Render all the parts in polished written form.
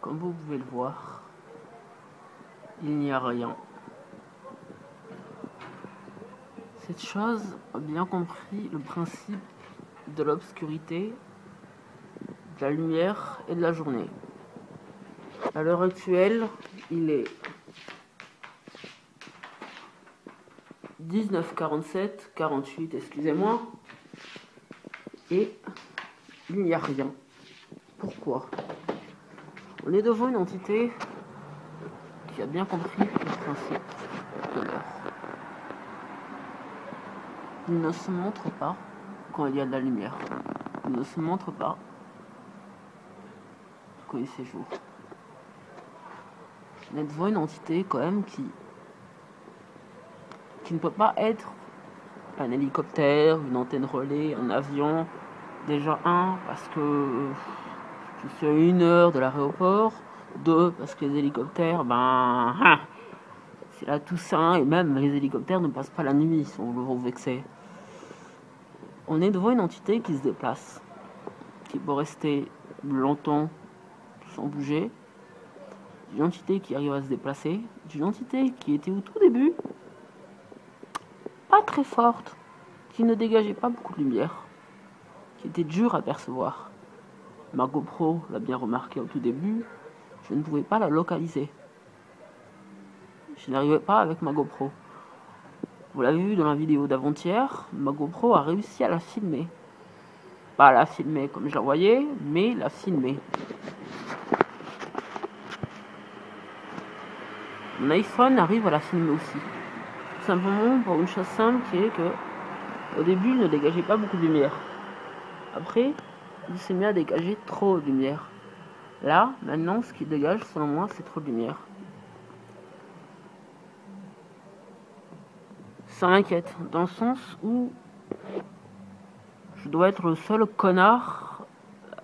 Comme vous pouvez le voir, il n'y a rien. Cette chose a bien compris le principe de l'obscurité, de la lumière et de la journée. À l'heure actuelle, il est 19h47, excusez-moi, et il n'y a rien. Pourquoi? On est devant une entité qui a bien compris le principe de l'heure. Il ne se montre pas quand il y a de la lumière. Il ne se montre pas quand il fait jour. On est devant une entité quand même qui ne peut pas être un hélicoptère, une antenne relais, un avion. Déjà parce que je suis à 1 heure de l'aéroport. 2, parce que les hélicoptères, c'est la Toussaint, et même les hélicoptères ne passent pas la nuit, ils sont vexés. On est devant une entité qui se déplace, qui peut rester longtemps sans bouger, une entité qui arrive à se déplacer, une entité qui était au tout début pas très forte, qui ne dégageait pas beaucoup de lumière, qui était dure à percevoir. Ma GoPro l'a bien remarqué au tout début, je ne pouvais pas la localiser. Je n'arrivais pas avec ma GoPro. Vous l'avez vu dans la vidéo d'avant-hier, ma GoPro a réussi à la filmer. Pas la filmer comme je la voyais, mais la filmer. Mon iPhone arrive à la filmer aussi. Tout simplement pour une chose simple qui est que au début il ne dégageait pas beaucoup de lumière. Après, il s'est mis à dégager trop de lumière. Là, maintenant, ce qu'il dégage, selon moi, c'est trop de lumière. Ça m'inquiète, dans le sens où je dois être le seul connard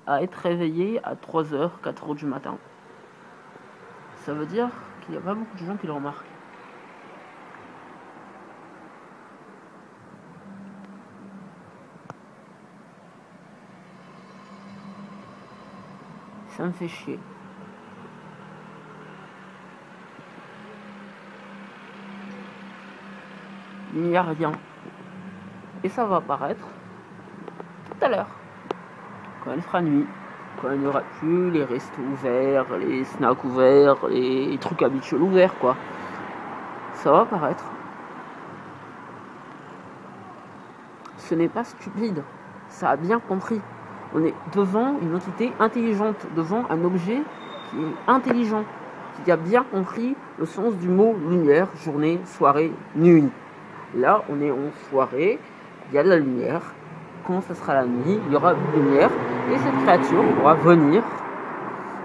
à être réveillé à 3h, 4h du matin. Ça veut dire qu'il n'y a pas beaucoup de gens qui le remarquent. Ça me fait chier. Il n'y a rien. Et ça va apparaître tout à l'heure. Quand il fera nuit. Quand il n'y aura plus les restos ouverts, les snacks ouverts, les trucs habituels ouverts, quoi. Ça va apparaître. Ce n'est pas stupide. Ça a bien compris. On est devant une entité intelligente, devant un objet qui est intelligent, qui a bien compris le sens du mot lumière, journée, soirée, nuit. Là, on est en soirée, il y a de la lumière. Quand ce sera la nuit, il y aura de la lumière. Et cette créature pourra venir.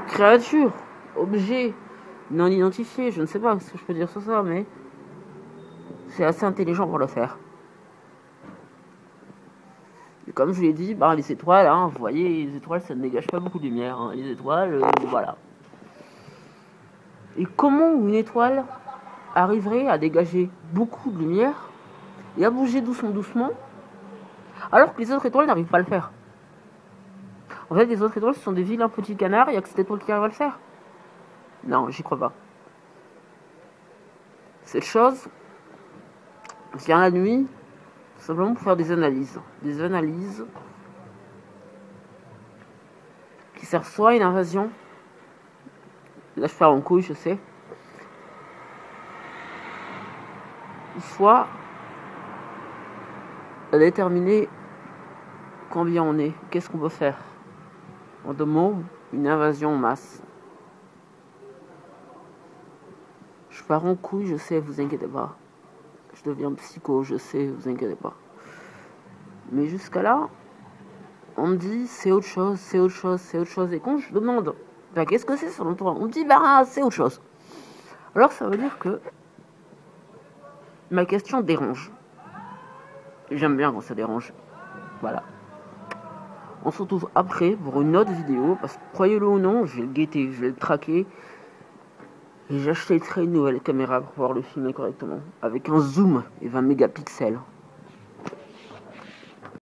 Créature, objet, non identifié, je ne sais pas ce que je peux dire sur ça, mais c'est assez intelligent pour le faire. Et comme je l'ai dit, les étoiles, vous voyez, les étoiles, ça ne dégage pas beaucoup de lumière. Les étoiles, voilà. Et comment une étoile arriverait à dégager beaucoup de lumière et à bouger doucement, alors que les autres étoiles n'arrivent pas à le faire? En fait, les autres étoiles, ce sont des vilains petits canards, il n'y a que cette étoile qui arrive à le faire. Non, j'y crois pas. Cette chose vient la nuit, simplement pour faire des analyses. Des analyses qui servent soit à une invasion, là je pars en couille, je sais, soit à déterminer combien on est, qu'est-ce qu'on peut faire. En 2 mots, une invasion en masse. Je pars en couille, je sais, vous inquiétez pas. Je deviens psycho, je sais, vous inquiétez pas. Mais jusqu'à là, on me dit c'est autre chose, c'est autre chose, c'est autre chose. Et quand je demande qu'est-ce que c'est selon toi, on me dit c'est autre chose. Alors ça veut dire que ma question dérange. J'aime bien quand ça dérange. Voilà. On se retrouve après pour une autre vidéo, parce que croyez-le ou non, je vais le guetter, je vais le traquer. Et j'achèterai une nouvelle caméra pour pouvoir le filmer correctement. Avec un zoom et 20 mégapixels.